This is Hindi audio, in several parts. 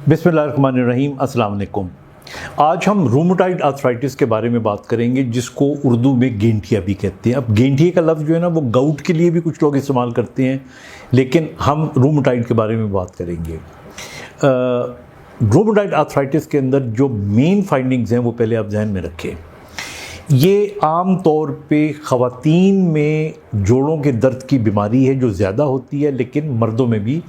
बिस्मिल्लाहिर्रहमानिर्रहीम, अस्सलाम वालेकुम। आज हम रूमेटॉइड आर्थराइटिस के बारे में बात करेंगे, जिसको उर्दू में गेंठिया भी कहते हैं। अब गेंठिया का लफ्ज़ जो है ना, वो गाउट के लिए भी कुछ लोग इस्तेमाल करते हैं, लेकिन हम रूमेटॉइड के बारे में बात करेंगे। रूमेटॉइड आर्थराइटिस के अंदर जो मेन फाइंडिंग्स हैं वो पहले आप जहन में रखें। ये आम तौर पे ख़वातीन में जोड़ों के दर्द की बीमारी है जो ज़्यादा होती है, लेकिन मर्दों में भी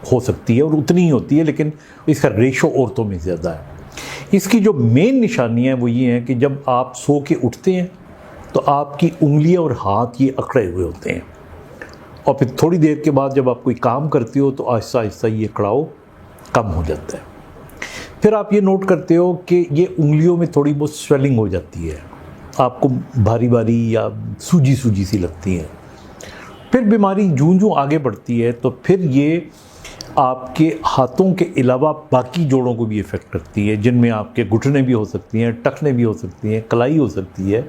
हो सकती है और उतनी ही होती है, लेकिन इसका रेशो औरतों में ज़्यादा है। इसकी जो मेन निशानियाँ हैं वो ये हैं कि जब आप सो के उठते हैं तो आपकी उंगलियां और हाथ ये अकड़े हुए होते हैं, और फिर थोड़ी देर के बाद जब आप कोई काम करते हो तो आहिस्ता आहिस्ता ये अकड़ाव कम हो जाता है। फिर आप ये नोट करते हो कि ये उंगलियों में थोड़ी बहुत स्वेलिंग हो जाती है, आपको भारी भारी या सूजी सूजी सी लगती है। फिर बीमारी जूं आगे बढ़ती है तो फिर ये आपके हाथों के अलावा बाकी जोड़ों को भी इफ़ेक्ट करती है, जिनमें आपके घुटने भी हो सकती हैं, टखने भी हो सकती हैं, कलाई हो सकती है,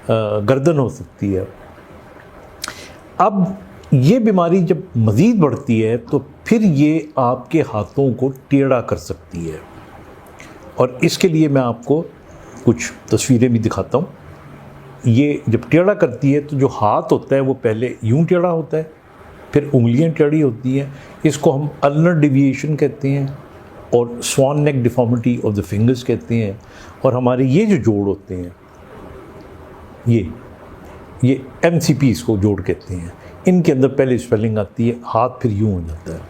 गर्दन हो सकती है। अब ये बीमारी जब मज़ीद बढ़ती है तो फिर ये आपके हाथों को टेढ़ा कर सकती है, और इसके लिए मैं आपको कुछ तस्वीरें भी दिखाता हूँ। ये जब टेढ़ा करती है तो जो हाथ होता है वो पहले यूँ टेढ़ा होता है, फिर उंगलियां टेढ़ी होती हैं। इसको हम अल्नर डिविएशन कहते हैं और स्वान नेक डिफॉर्मिटी ऑफ द फिंगर्स कहते हैं। और हमारे ये जो जोड़ होते हैं, ये MCP इसको जोड़ कहते हैं, इनके अंदर पहले स्वेलिंग आती है, हाथ फिर यूँ हो जाता है।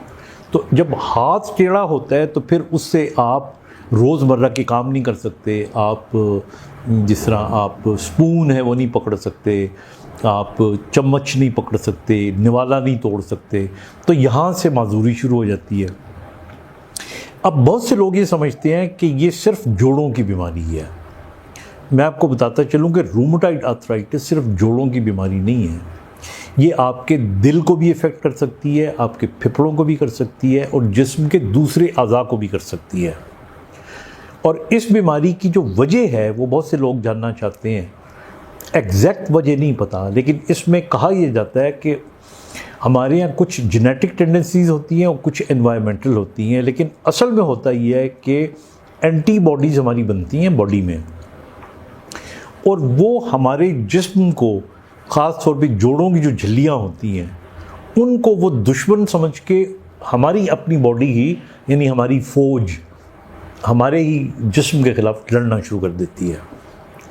तो जब हाथ टेढ़ा होता है तो फिर उससे आप रोज़मर्रा के काम नहीं कर सकते। आप जिस तरह आप स्पून है वो नहीं पकड़ सकते, आप चम्मच नहीं पकड़ सकते, निवाला नहीं तोड़ सकते, तो यहाँ से माजूरी शुरू हो जाती है। अब बहुत से लोग ये समझते हैं कि ये सिर्फ जोड़ों की बीमारी है। मैं आपको बताता चलूँ कि रूमेटॉइड आर्थराइटिस सिर्फ जोड़ों की बीमारी नहीं है, ये आपके दिल को भी इफ़ेक्ट कर सकती है, आपके फेफड़ों को भी कर सकती है, और जिस्म के दूसरे अज़ा को भी कर सकती है। और इस बीमारी की जो वजह है वो बहुत से लोग जानना चाहते हैं। एग्जैक्ट वजह नहीं पता, लेकिन इसमें कहा यह जाता है कि हमारे यहाँ कुछ जेनेटिक टेंडेंसीज़ होती हैं और कुछ एनवायरमेंटल होती हैं, लेकिन असल में होता ये है कि एंटीबॉडीज़ हमारी बनती हैं बॉडी में, और वो हमारे जिस्म को, ख़ास तौर पे जोड़ों की जो झिल्लियाँ होती हैं, उनको वो दुश्मन समझ के हमारी अपनी बॉडी ही, यानी हमारी फ़ौज, हमारे ही जिस्म के ख़िलाफ़ लड़ना शुरू कर देती है।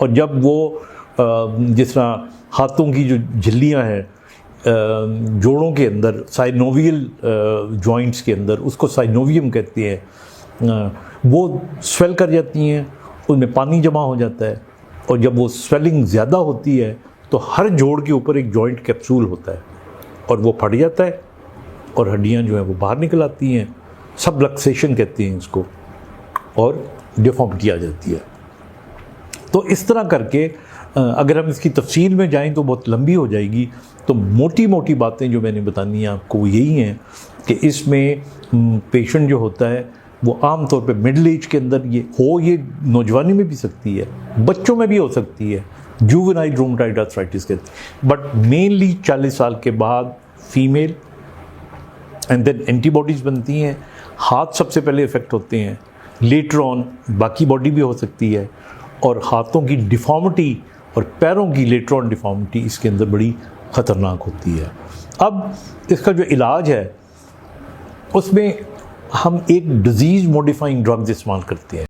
और जब वो जिस तरह हाथों की जो झिल्लियाँ हैं जोड़ों के अंदर, साइनोवियल जॉइंट्स के अंदर, उसको साइनोवियम कहते हैं, वो स्वेल कर जाती हैं, उनमें पानी जमा हो जाता है, और जब वो स्वेलिंग ज़्यादा होती है तो हर जोड़ के ऊपर एक जॉइंट कैप्सूल होता है, और वो फट जाता है और हड्डियाँ जो हैं वो बाहर निकल आती हैं। सबलक्सेशन कहते हैं इसको, और डिफॉर्मिटी आ जाती है। तो इस तरह करके अगर हम इसकी तफसील में जाएं तो बहुत लंबी हो जाएगी। तो मोटी मोटी बातें जो मैंने बतानी है आपको वो यही हैं कि इसमें पेशेंट जो होता है वो आम तौर पे मिडिल एज के अंदर ये नौजवानी में भी सकती है, बच्चों में भी हो सकती है, जुवेनाइल रूमेटॉइड आर्थराइटिस कहते हैं, बट मेनली 40 साल के बाद फीमेल, एंड देन एंटीबॉडीज़ बनती हैं। हाथ सबसे पहले इफ़ेक्ट होते हैं, लेटर ऑन बाकी बॉडी भी हो सकती है, और हाथों की डिफॉर्मिटी और पैरों की लेटर ऑन डिफॉर्मिटी इसके अंदर बड़ी ख़तरनाक होती है। अब इसका जो इलाज है उसमें हम एक डिज़ीज़ मॉडिफाइंग ड्रग्स इस्तेमाल करते हैं।